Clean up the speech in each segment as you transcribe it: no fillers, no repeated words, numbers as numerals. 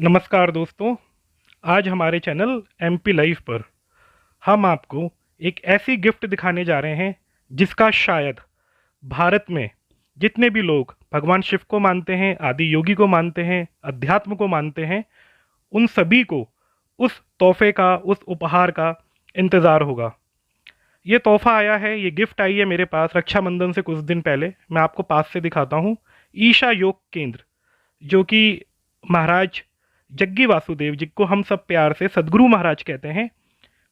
नमस्कार दोस्तों। आज हमारे चैनल एमपी लाइव पर हम आपको एक ऐसी गिफ्ट दिखाने जा रहे हैं जिसका शायद भारत में जितने भी लोग भगवान शिव को मानते हैं, आदि योगी को मानते हैं, अध्यात्म को मानते हैं, उन सभी को उस तोहफे का, उस उपहार का इंतज़ार होगा। ये तोहफा आया है, ये गिफ्ट आई है मेरे पास रक्षाबंधन से कुछ दिन पहले। मैं आपको पास से दिखाता हूँ। ईशा योग केंद्र, जो कि महाराज जग्गी वासुदेव जी को हम सब प्यार से सदगुरु महाराज कहते हैं,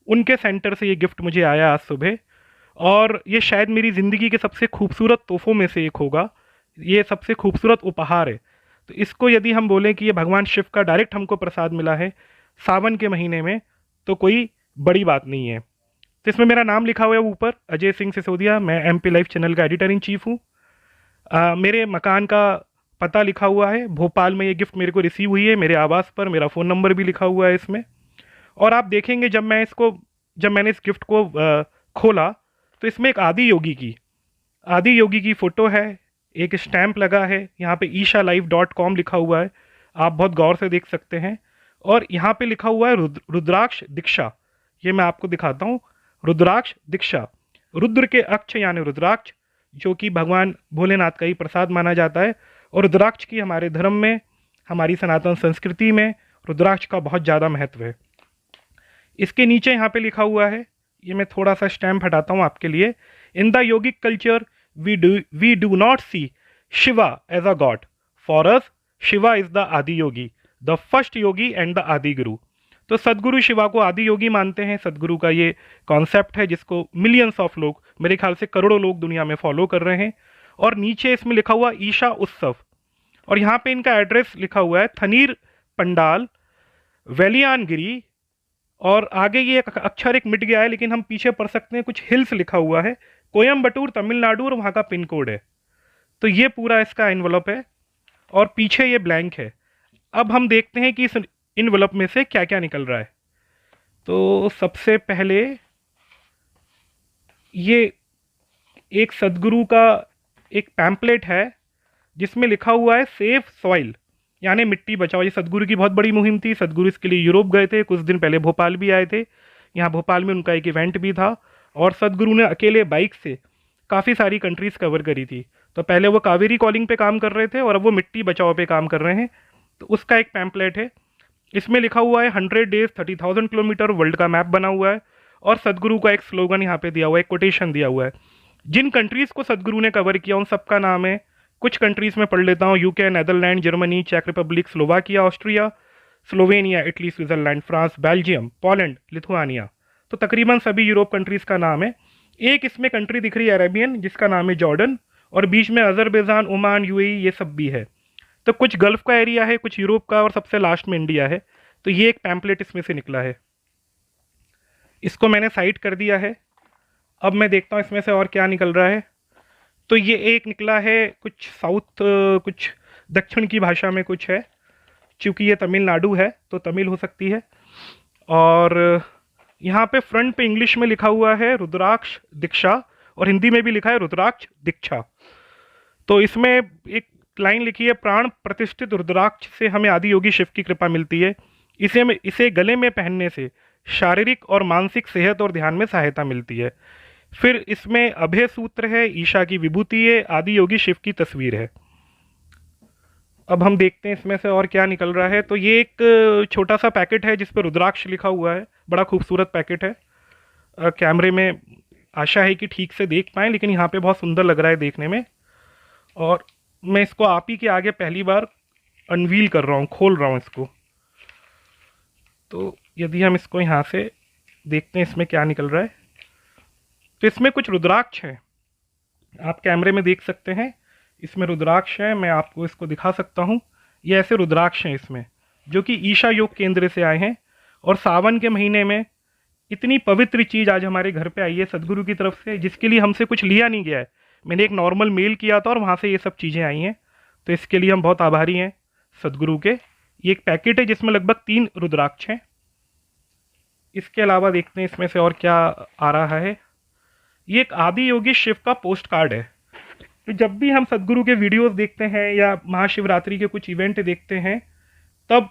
उनके सेंटर से ये गिफ्ट मुझे आया आज सुबह। और ये शायद मेरी ज़िंदगी के सबसे खूबसूरत तोहफों में से एक होगा। ये सबसे खूबसूरत उपहार है। तो इसको यदि हम बोलें कि ये भगवान शिव का डायरेक्ट हमको प्रसाद मिला है सावन के महीने में, तो कोई बड़ी बात नहीं है। तो इसमें मेरा नाम लिखा हुआ है ऊपर, अजय सिंह सिसोदिया। मैं एमपी लाइव चैनल का एडिटर इन चीफ हूँ। मेरे मकान का पता लिखा हुआ है, भोपाल में ये गिफ्ट मेरे को रिसीव हुई है, मेरे आवास पर। मेरा फ़ोन नंबर भी लिखा हुआ है इसमें। और आप देखेंगे जब मैंने इस गिफ्ट को खोला, तो इसमें एक आदि योगी की फ़ोटो है, एक स्टैम्प लगा है, यहाँ पे ishalive.com लिखा हुआ है, आप बहुत गौर से देख सकते हैं। और यहाँ पे लिखा हुआ है रुद्राक्ष दीक्षा। ये मैं आपको दिखाता हूँ। रुद्राक्ष दीक्षा, रुद्र के अक्ष यानी रुद्राक्ष, जो कि भगवान भोलेनाथ का ही प्रसाद माना जाता है। और रुद्राक्ष की हमारे धर्म में, हमारी सनातन संस्कृति में रुद्राक्ष का बहुत ज़्यादा महत्व है। इसके नीचे यहाँ पे लिखा हुआ है, ये मैं थोड़ा सा स्टैम्प हटाता हूँ आपके लिए। In the yogic culture we do not see Shiva as a god, for us Shiva is the Adi yogi, the first yogi and the Adi guru. तो सदगुरु शिवा को आदि योगी मानते हैं। सदगुरु का ये कॉन्सेप्ट है जिसको मिलियंस ऑफ लोग, मेरे ख्याल से करोड़ों लोग दुनिया में फॉलो कर रहे हैं। और नीचे इसमें लिखा हुआ ईशा उत्सव, और यहाँ पे इनका एड्रेस लिखा हुआ है थनीर पंडाल, वेलियानगिरी। और आगे ये एक अक्षर एक मिट गया है, लेकिन हम पीछे पढ़ सकते हैं, कुछ हिल्स लिखा हुआ है, कोयम्बटूर तमिलनाडु, और वहाँ का पिन कोड है। तो ये पूरा इसका एनवलप है और पीछे ये ब्लैंक है। अब हम देखते हैं कि इस इनवलप में से क्या क्या निकल रहा है। तो सबसे पहले ये एक सदगुरु का एक पैम्पलेट है जिसमें लिखा हुआ है सेफ सॉइल, यानी मिट्टी बचाओ। ये सदगुरु की बहुत बड़ी मुहिम थी। सदगुरु इसके लिए यूरोप गए थे, कुछ दिन पहले भोपाल भी आए थे। यहाँ भोपाल में उनका एक इवेंट भी था, और सदगुरु ने अकेले बाइक से काफ़ी सारी कंट्रीज़ कवर करी थी। तो पहले वो कावेरी कॉलिंग पे काम कर रहे थे और अब वो मिट्टी बचाओ पे काम कर रहे हैं। तो उसका एक पैम्पलेट है, इसमें लिखा हुआ है 100 डेज 30,000 किलोमीटर, वर्ल्ड का मैप बना हुआ है। और सदगुरु का एक स्लोगन यहाँ पे दिया हुआ है, एक कोटेशन दिया हुआ है। जिन कंट्रीज़ को सदगुरु ने कवर किया उन सबका नाम है। कुछ कंट्रीज़ में पढ़ लेता हूँ: यूके, नेदरलैंड, जर्मनी, चेक Republic, Slovakia, Austria, Slovenia, Italy, Switzerland, France, Belgium, Poland, Lithuania. तो तकरीबन सभी यूरोप कंट्रीज़ का नाम है। एक इसमें कंट्री दिख रही है अरेबियन, जिसका नाम है जॉर्डन, और बीच में अजरबैजान, ओमान, यूएई, ये सब भी है। तो कुछ गल्फ़ का एरिया है, कुछ यूरोप का, और सबसे लास्ट में इंडिया है। तो ये एक पैम्पलेट इसमें से निकला है। इसको मैंने साइड कर दिया है। अब मैं देखता हूँ इसमें से और क्या निकल रहा है। तो ये एक निकला है कुछ कुछ दक्षिण की भाषा में कुछ है, चूँकि ये तमिलनाडु है तो तमिल हो सकती है। और यहाँ पे फ्रंट पे इंग्लिश में लिखा हुआ है रुद्राक्ष दीक्षा, और हिंदी में भी लिखा है रुद्राक्ष दीक्षा। तो इसमें एक लाइन लिखी है: प्राण प्रतिष्ठित रुद्राक्ष से हमें आदि योगी शिव की कृपा मिलती है। इसे गले में पहनने से शारीरिक और मानसिक सेहत और ध्यान में सहायता मिलती है। फिर इसमें अभय सूत्र है, ईशा की विभूति है, आदि योगी शिव की तस्वीर है। अब हम देखते हैं इसमें से और क्या निकल रहा है। तो ये एक छोटा सा पैकेट है जिस पर रुद्राक्ष लिखा हुआ है, बड़ा खूबसूरत पैकेट है। कैमरे में आशा है कि ठीक से देख पाएँ, लेकिन यहाँ पे बहुत सुंदर लग रहा है देखने में। और मैं इसको आप ही के आगे पहली बार अनवील कर रहा हूँ, खोल रहा हूँ इसको। तो यदि हम इसको यहाँ से देखते हैं इसमें क्या निकल रहा है, तो इसमें कुछ रुद्राक्ष है, आप कैमरे में देख सकते हैं। इसमें रुद्राक्ष है, मैं आपको इसको दिखा सकता हूँ। ये ऐसे रुद्राक्ष हैं इसमें, जो कि ईशा योग केंद्र से आए हैं। और सावन के महीने में इतनी पवित्र चीज़ आज हमारे घर पे आई है सदगुरु की तरफ से, जिसके लिए हमसे कुछ लिया नहीं गया है। मैंने एक नॉर्मल मेल किया था और वहाँ से ये सब चीज़ें आई हैं, तो इसके लिए हम बहुत आभारी हैं सदगुरु के। ये एक पैकेट है जिसमें लगभग 3 रुद्राक्ष हैं। इसके अलावा देखते हैं इसमें से और क्या आ रहा है। ये एक आदि योगी शिव का पोस्ट कार्ड है। तो जब भी हम सदगुरु के वीडियोस देखते हैं या महाशिवरात्रि के कुछ इवेंट देखते हैं, तब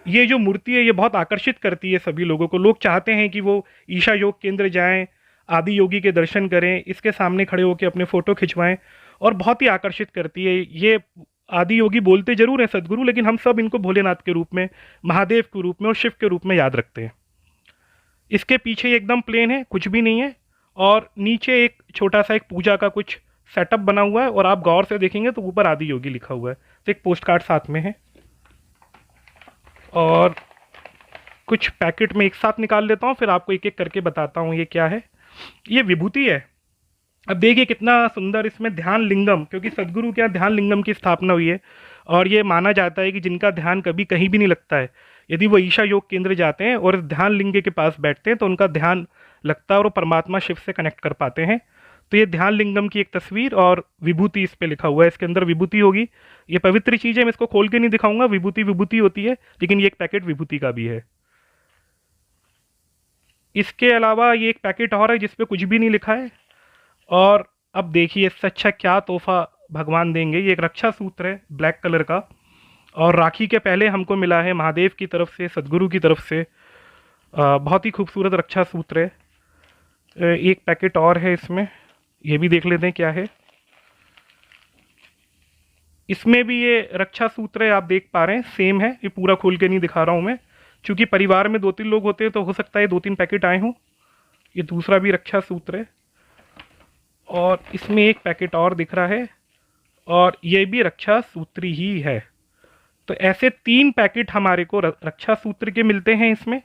ये जो मूर्ति है ये बहुत आकर्षित करती है सभी लोगों को। लोग चाहते हैं कि वो ईशा योग केंद्र जाएं, आदि योगी के दर्शन करें, इसके सामने खड़े होकर अपने फ़ोटो खिंचवाएं, और बहुत ही आकर्षित करती है ये। आदि योगी बोलते जरूर हैं सदगुरु, लेकिन हम सब इनको भोलेनाथ के रूप में, महादेव के रूप में और शिव के रूप में याद रखते हैं। इसके पीछे एकदम प्लेन है, कुछ भी नहीं है, और नीचे एक छोटा सा एक पूजा का कुछ सेटअप बना हुआ है, और आप गौर से देखेंगे तो ऊपर आदि योगी लिखा हुआ है। तो एक पोस्ट कार्ड साथ में है, और कुछ पैकेट में एक साथ निकाल लेता हूँ, फिर आपको एक एक करके बताता हूँ ये क्या है। ये विभूति है। अब देखिए कितना सुंदर इसमें ध्यान लिंगम, क्योंकि सदगुरु के यहाँ ध्यान लिंगम की स्थापना हुई है, और ये माना जाता है कि जिनका ध्यान कभी कहीं भी नहीं लगता है, यदि वो ईशा योग केंद्र जाते हैं और ध्यान लिंग के पास बैठते हैं तो उनका ध्यान लगता है और वो परमात्मा शिव से कनेक्ट कर पाते हैं। तो ये ध्यान लिंगम की एक तस्वीर और विभूति इस पे लिखा हुआ है, इसके अंदर विभूति होगी। ये पवित्र चीज़ है, मैं इसको खोल के नहीं दिखाऊंगा, विभूति विभूति होती है, लेकिन ये एक पैकेट विभूति का भी है। इसके अलावा ये एक पैकेट और है जिसपे कुछ भी नहीं लिखा है। और अब देखिए इससे अच्छा क्या तोहफा भगवान देंगे। ये एक रक्षा सूत्र है ब्लैक कलर का, और राखी के पहले हमको मिला है महादेव की तरफ से, सदगुरु की तरफ से। बहुत ही खूबसूरत रक्षा सूत्र है। एक पैकेट और है इसमें, ये भी देख लेते हैं क्या है। इसमें भी ये रक्षा सूत्र है, आप देख पा रहे हैं, सेम है। ये पूरा खोल के नहीं दिखा रहा हूँ मैं, क्योंकि परिवार में 2-3 लोग होते हैं तो हो सकता है 2-3 पैकेट आए हों। ये दूसरा भी रक्षा सूत्र है, और इसमें एक पैकेट और दिख रहा है, और ये भी रक्षा सूत्री ही है। तो ऐसे 3 पैकेट हमारे को रक्षा सूत्र के मिलते हैं इसमें,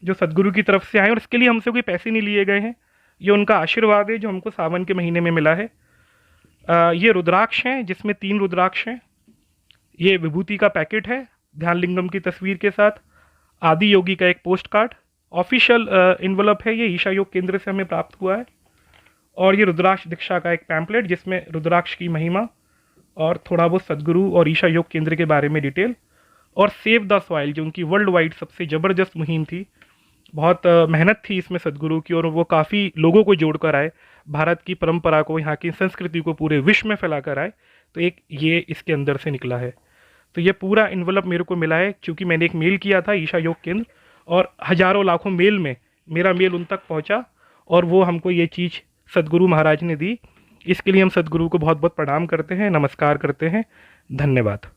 जो सदगुरु की तरफ से आए, और इसके लिए हमसे कोई पैसे नहीं लिए गए हैं। ये उनका आशीर्वाद है जो हमको सावन के महीने में मिला है। ये रुद्राक्ष हैं जिसमें 3 रुद्राक्ष हैं। ये विभूति का पैकेट है ध्यान लिंगम की तस्वीर के साथ। आदि योगी का एक पोस्ट कार्ड, ऑफिशियल इन्वेलप है, ये ईशा योग केंद्र से हमें प्राप्त हुआ है। और ये रुद्राक्ष दीक्षा का एक पैम्पलेट जिसमें रुद्राक्ष की महिमा और थोड़ा बहुत सदगुरु और ईशा योग केंद्र के बारे में डिटेल, और सेव द सॉइल जो उनकी वर्ल्ड वाइड सबसे ज़बरदस्त मुहिम थी। बहुत मेहनत थी इसमें सदगुरु की, और वो काफ़ी लोगों को जोड़ कर आए, भारत की परंपरा को, यहाँ की संस्कृति को पूरे विश्व में फैला कर आए। तो एक ये इसके अंदर से निकला है। तो ये पूरा इन्वेलप मेरे को मिला है, क्योंकि मैंने एक मेल किया था ईशा योग केंद्र, और हज़ारों लाखों मेल में मेरा मेल उन तक पहुँचा, और वो हमको ये चीज़ सदगुरु महाराज ने दी। इसके लिए हम सदगुरु को बहुत बहुत प्रणाम करते हैं, नमस्कार करते हैं। धन्यवाद।